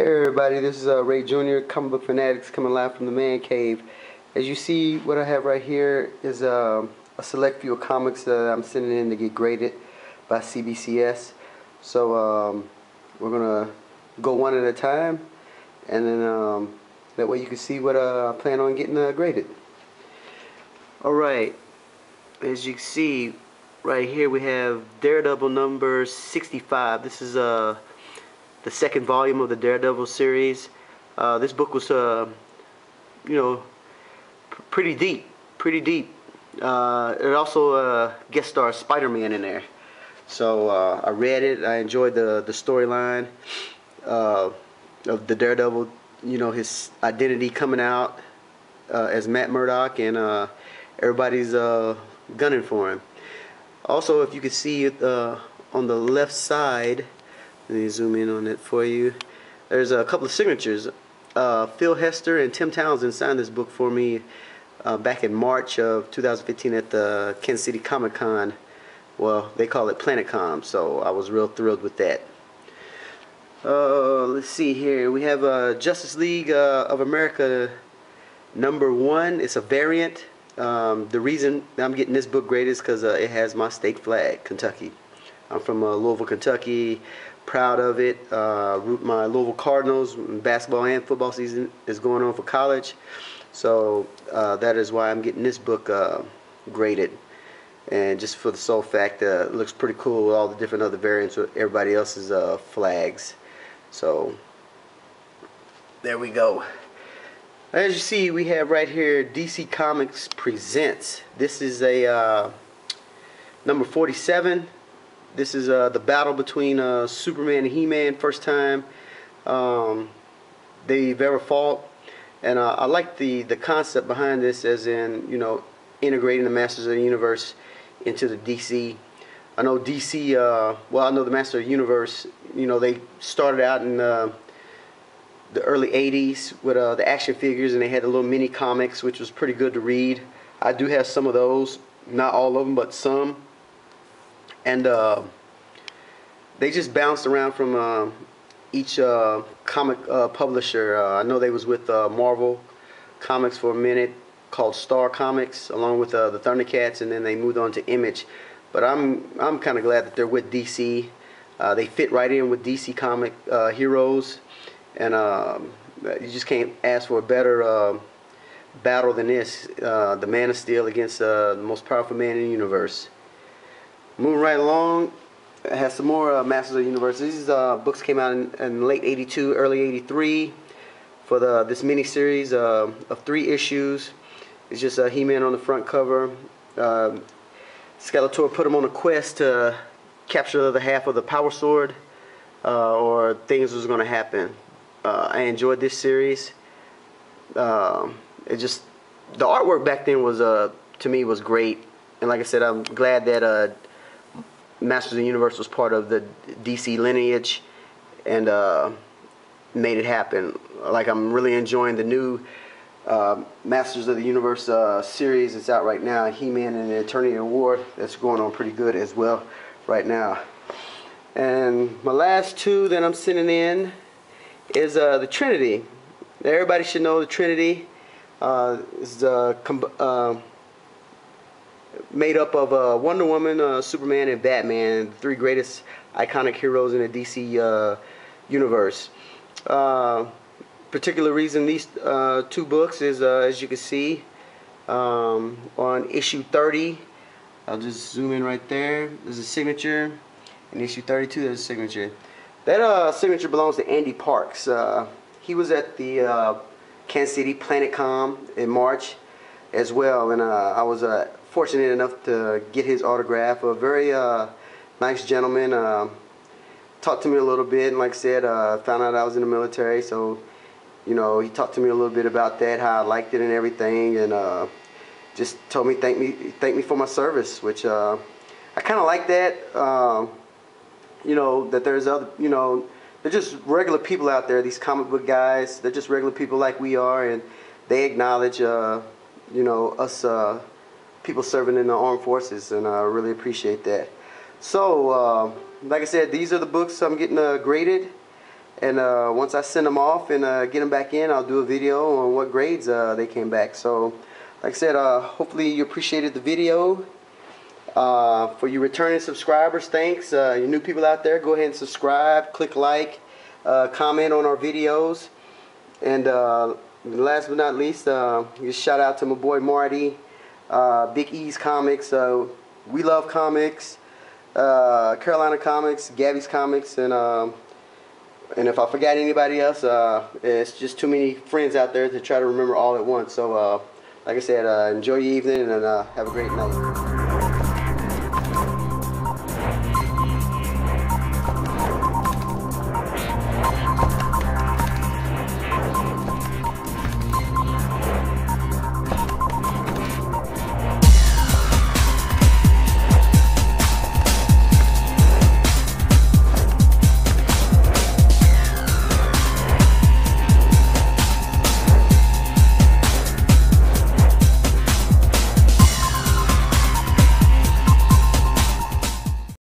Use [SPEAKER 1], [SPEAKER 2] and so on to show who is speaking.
[SPEAKER 1] Hey everybody, this is Ray Jr., Comic Book Fanatics, coming live from the Man Cave. As you see, what I have right here is a select few of comics that I'm sending in to get graded by CBCS. So we're going to go one at a time, and then that way you can see what I plan on getting graded. Alright, as you can see, right here we have Daredevil number 65. This is the second volume of the Daredevil series. This book was, pretty deep. It also guest stars Spider-Man in there. So I read it. I enjoyed the storyline of the Daredevil. You know, his identity coming out as Matt Murdock, and everybody's gunning for him. Also, if you can see on the left side. Let me zoom in on it for you. There's a couple of signatures. Phil Hester and Tim Townsend signed this book for me back in March of 2015 at the Kansas City Comic Con. Well, they call it PlanetCom, so I was real thrilled with that. Let's see here. We have Justice League of America number 1. It's a variant. The reason I'm getting this book graded is because it has my state flag, Kentucky. I'm from Louisville, Kentucky. Proud of it. My Louisville Cardinals basketball and football season is going on for college, so that is why I'm getting this book graded, and just for the sole fact that it looks pretty cool with all the different other variants with everybody else's flags. So there we go. As you see, we have right here DC Comics Presents. This is a number 47. This is the battle between Superman and He-Man, first time they've ever fought. And I like the concept behind this, as in, integrating the Masters of the Universe into the DC. I know DC, I know the Master of the Universe, they started out in the early 80s with the action figures, and they had the little mini comics, which was pretty good to read. I do have some of those, not all of them, but some. And they just bounced around from each comic publisher. I know they was with Marvel Comics for a minute, called Star Comics, along with the Thundercats, and then they moved on to Image. But I'm kind of glad that they're with DC. They fit right in with DC comic heroes, and you just can't ask for a better battle than this. The Man of Steel against the most powerful man in the universe. Moving right along, it has some more Masters of the Universe. These books came out in late '82, early '83 for this mini-series of 3 issues. It's just He-Man on the front cover. Skeletor put him on a quest to capture the other half of the Power Sword, or things was going to happen. I enjoyed this series. The artwork back then was, to me, was great. And like I said, I'm glad that Masters of the Universe was part of the DC lineage and made it happen. Like, I'm really enjoying the new Masters of the Universe series that's out right now, He-Man and the Eternity of War. That's going on pretty good as well right now. And my last 2 that I'm sending in is the Trinity. Everybody should know the Trinity is made up of Wonder Woman, Superman, and Batman, the 3 greatest iconic heroes in the DC universe. Particular reason these 2 books is, as you can see, on issue 30, I'll just zoom in right there. There's a signature, and issue 32, there's a signature. That signature belongs to Andy Parks. He was at the Kansas City PlanetCom in March as well, and I was fortunate enough to get his autograph. A very nice gentleman. Talked to me a little bit, and like I said, found out I was in the military, so he talked to me a little bit about that, how I liked it and everything, and just told me thank me for my service, which I kind of like that. That there's other, they're just regular people out there. These comic book guys, they're just regular people like we are, and they acknowledge us people serving in the armed forces, and I really appreciate that. So like I said, these are the books I'm getting graded, And once I send them off and get them back in, I'll do a video on what grades they came back. So, like I said, hopefully you appreciated the video. For you returning subscribers, thanks. You new people out there, go ahead and subscribe, click like, comment on our videos. And last but not least, just shout out to my boy Marty, Big E's Comics. We Love Comics, Carolina Comics, Gabby's Comics, and if I forgot anybody else, it's just too many friends out there to try to remember all at once. So, like I said, enjoy your evening and have a great night.